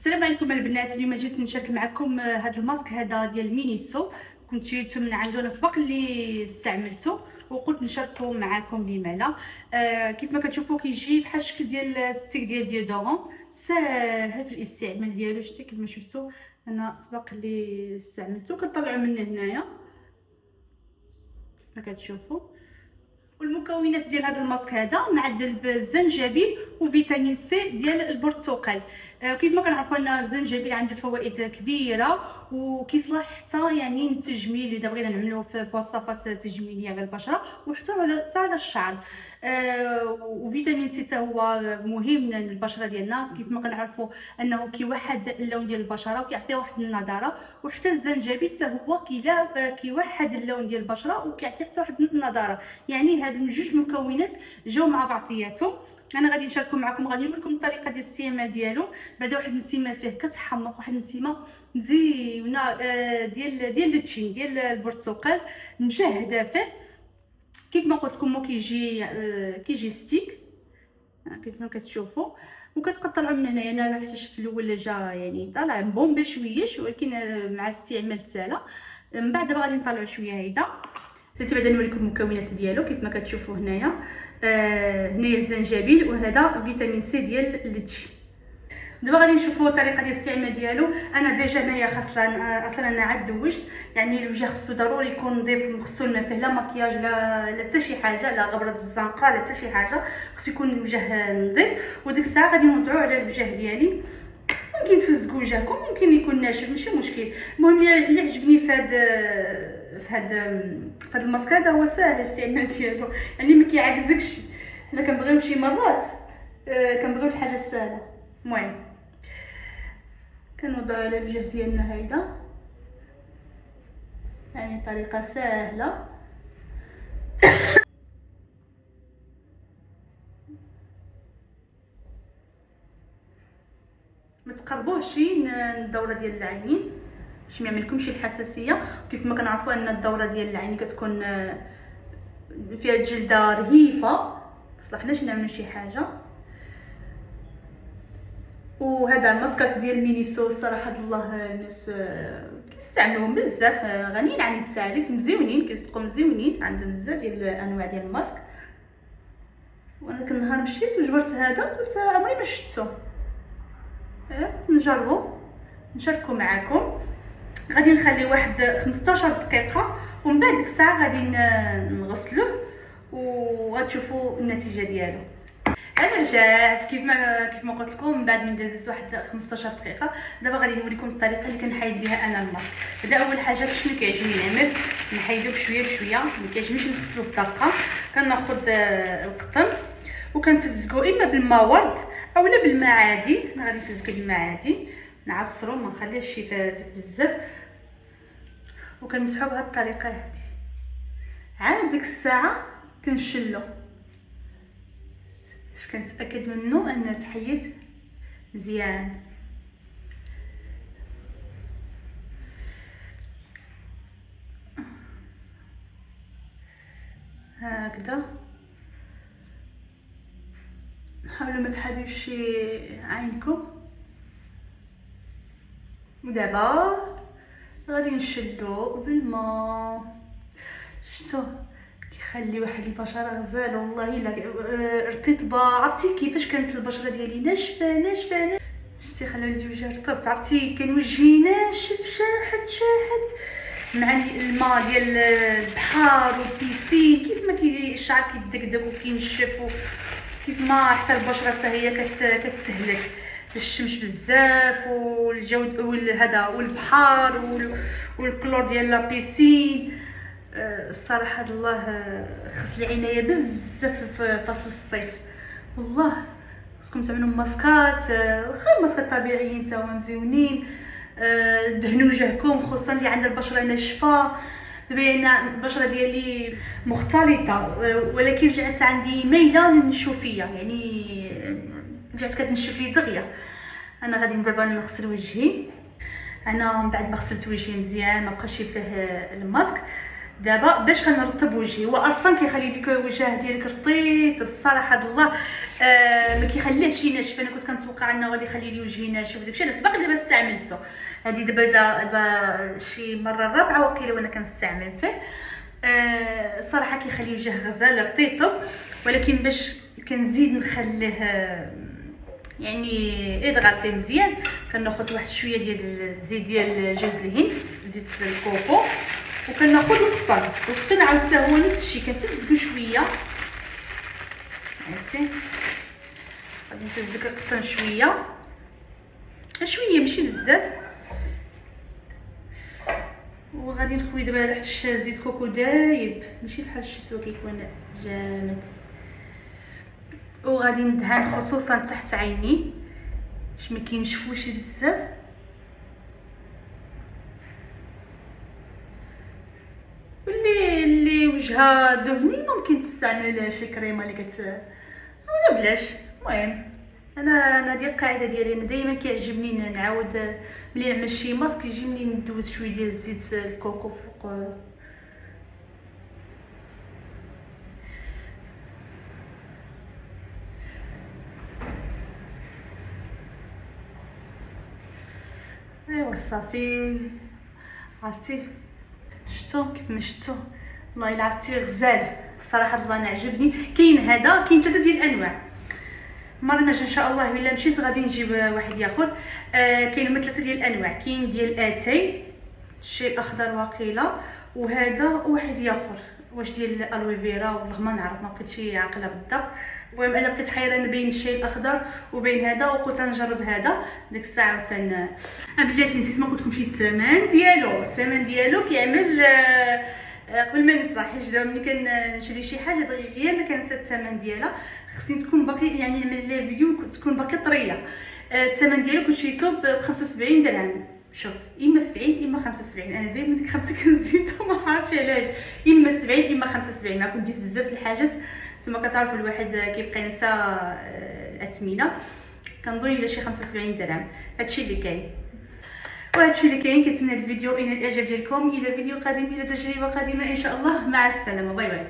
السلام عليكم البنات. اليوم جيت نشارك معكم هذا الماسك هذا ديال مينيسو. كنت شريته من عنده، انا سبق اللي استعملته وقلت نشاركه معكم. لما لا كيف ما كتشوفوا كيجي بحال الشكل ديال ستيك ديال ديودورون، ساهل في الاستعمال ديالو. شتي كيف ما شفتوا انا سبق اللي استعملته. كنطلعوا منه هنايا كيف ما كتشوفوا. والمكونات ديال هذا الماسك هذا معدل بالزنجبيل وفيتامين سي ديال البرتقال. كيف ما كنعرفوا ان الزنجبيل عنده فوائد كبيره وكيصلح حتى يعني للتجميل اذا بغينا نعملوه في وصفات تجميليه على البشره وحتى على الشعر. وفيتامين سي حتى هو مهم للبشره ديالنا. كيف ما كنعرفوا انه كيوحد اللون ديال البشره وكيعطي واحد النضاره، وحتى الزنجبيل حتى هو كيوحد اللون ديال البشره وكيعطي حتى واحد النضاره. يعني هاد جوج مكونات جاو مع بعضياتهم. انا غادي نشاركو معكم، غادي نوريكم الطريقه ديال الاستعمال ديالو. بعدا واحد النسيمه فيه كتحمق، واحد النسيمه مزيونه ديال التشين ديال البرتقال مشهده فيه. كيف ما قلت لكم كيجي ستيك كيف ما كتشوفوا، وكتقطعوا من هنايا. انا ما حتىش في الاول جا يعني طالع بومبي شويش، ولكن مع الاستعمال تالا من بعد غادي نطلعوا شويه هيدا. درت بعدا نوريكم المكونات ديالو كيف ما كتشوفوا هنايا. هنايا الزنجبيل وهذا فيتامين سي ديال الليتشي. دابا غادي نشوفوا الطريقه ديال الاستعمال ديالو. انا ديجا هنايا اصلا انا عاد دوجت، يعني الوجه خصو ضروري يكون نظيف مغسول، ما فيه لا مكياج لا حتى شي حاجه، لا غبره الزنقه لا حتى شي حاجه. خصو يكون الوجه نظيف. وديك الساعه غادي نوضعوه على الوجه ديالي. ممكن تفزقوا وجهكم، ممكن يكون ناشف، ماشي مشكل. المهم اللي عجبني في هذا الماسك هذا هو ساهل الاستعمال ديالو، يعني ما كيعكزكش. حنا كنبغيو شي مرات كنبغيو الحاجه السهله. المهم كنوضعوا على الوجه ديالنا هيدا، يعني طريقه سهله. ما تقربوهش الدوره ديال العينين باش ما يعملكمش الحساسيه. كيف ما كنعرفوا ان الدوره ديال العين كتكون فيها الجلده رهيفه، تصلحناش نعملوا شي حاجه. وهذا الماسكات ديال مينيسو صراحه الله الناس كيستعملوهم بزاف، غنيين عن التعريف، مزيونين، كيصدقوا مزيونين، عندهم بزاف ديال الانواع ديال الماسك. وانا كل نهار مشيت وجبرت هذا، قلت عمري ما شفتو، نجربو نشاركو معكم. غادي نخلي واحد 15 دقيقه ومن بعد ديك الساعه غادي نغسلوه وغتشوفوا النتيجه ديالو. انا رجعت كيف ما قلت لكم من بعد من دازت واحد 15 دقيقه. دابا غادي نوريكم الطريقه اللي كنحيد بها انا الماسك. بدا اول حاجه باش ما كيعجبني نعمل نحيدو بشويه بشويه، ما كيعجبنيش نغسلو بدقه. كناخذ القطن وكنفزقو اما بالماء ورد اولا بالماء عادي. انا غادي نفزقو بالماء عادي، نعصرو ما نخليهش شي فازك بزاف، وكنمسحو بهذه الطريقه هذه. عاد ديك الساعه كنشلو باش كنتاكد منه انه تحيد مزيان. هكذا حاولوا ما تحدوش عينكم. ودابا غادي نشدو بالماء. شفتوا كيخلي واحد البشره غزاله والله الا رطيبه. عرفتي كيفاش كانت البشره ديالي ناشفه. شفتي خلى الوجه رطب، عرفتي كان وجهي ناشف شاحت مع الماء ديال البحر والبيسين. كيف ما الشعر كيدقدق وكينشف، كيف ما حتى البشره حتى هي كتهلك بالشمس بزاف والجو هذا والبحر والكلور ديال لابيسين. الصراحه الله خص العنايه بزاف في فصل الصيف. والله خصكم تعملوا ماسكات، واخا ماسكات طبيعيين حتى هما مزيونين. دهنوا وجهكم خصوصا اللي عندها البشره ناشفه. دابا انا البشره ديالي مختلطه، ولكن رجعت عندي ميله للنشوفيه، يعني رجعت كتنشف لي دغيا. انا غادي دابا نغسل وجهي. انا من بعد ما غسلت وجهي مزيان ما بقاش فيه الماسك، دابا باش كنرطب وجهي. هو اصلا كيخلي لك الوجه ديالك رطيب بصراحه الله، ما كيخليهش ينشف. انا كنت كنتوقع انه غادي يخلي لي وجهي ناشف وداكشي، انا سبق دابا استعملته، هذه دابا شي مره الرابعه وقيله وانا كنستعمل فيه. صراحه كيخلي الوجه غزال رطيب، ولكن باش كنزيد نخليه يعني يضغط مزيان، كناخذ واحد شويه ديال الزيت ديال جوز الهند، زيت الكوكو، وكناخذ القطن عاود حتى هو نفس الشيء كنفزكو شويه. عرفتي غادي نفزك القطن شويه شويه ماشي بزاف، وغادي نخوي دابا حتى زيت كوكو دايب ماشي بحال الشتوى كيكون جامد. وغادي ندهن خصوصا تحت عيني باش ما كينشفوش بزاف. اللي وجهها دهني ممكن تستعمل شي كريمه اللي ولا بلاش. المهم انا هذه القاعده ديالي، انا دائما كيعجبني نعاود ملي نعمل شي ماسك يجيني ندوز شويه ديال زيت الكوكو فوق. ايوا صافي، عرفتي شفتو كيف ما شفتو، والله الا عرفتي غزال الصراحه الله انا عجبني. كاين هذا، كاين 3 ديال الانواع، مره نجي ان شاء الله الا مشيت غادي نجيب واحد اخر. كاين هما 3 ديال الانواع، كاين ديال اتاي الشيء الاخضر واقيلا، وهذا واحد اخر واش ديال الالوفيرا والله ما نعرف، ما بقيتش عاقله بالضبط. المهم انا بقيت حيرانه بين الشاي الاخضر وبين هذا، وقلت نجرب هذا. ديك الساعه بلاتي نسيت ما قلت لكمش الثمن ديالو. الثمن ديالو كيعمل قبل ما ننسى، حيت دابا ملي كنشري شي حاجه دغيا ما كنسى الثمن ديالها، خصني تكون باقي يعني نعمل لها فيديو تكون باقي طريه. الثمن ديالو كنت شريتو ب 75 درهم. شوف اما 70 اما 75، انا دائما ديك 5 كنزيدها ما عرفتش علاش، اما 70 اما 75. ما كنت ديت بزاف د الحاجات ثم كتعرفوا الواحد كيبقى ينسى الاثمنه، كنظن الا شي 75 درهم. هادشي اللي كاين وهادشي اللي كاين. كنتمنى الفيديو ينال الاعجاب ديالكم. الى فيديو قادم، الى تجربه قادمه ان شاء الله. مع السلامه، باي باي.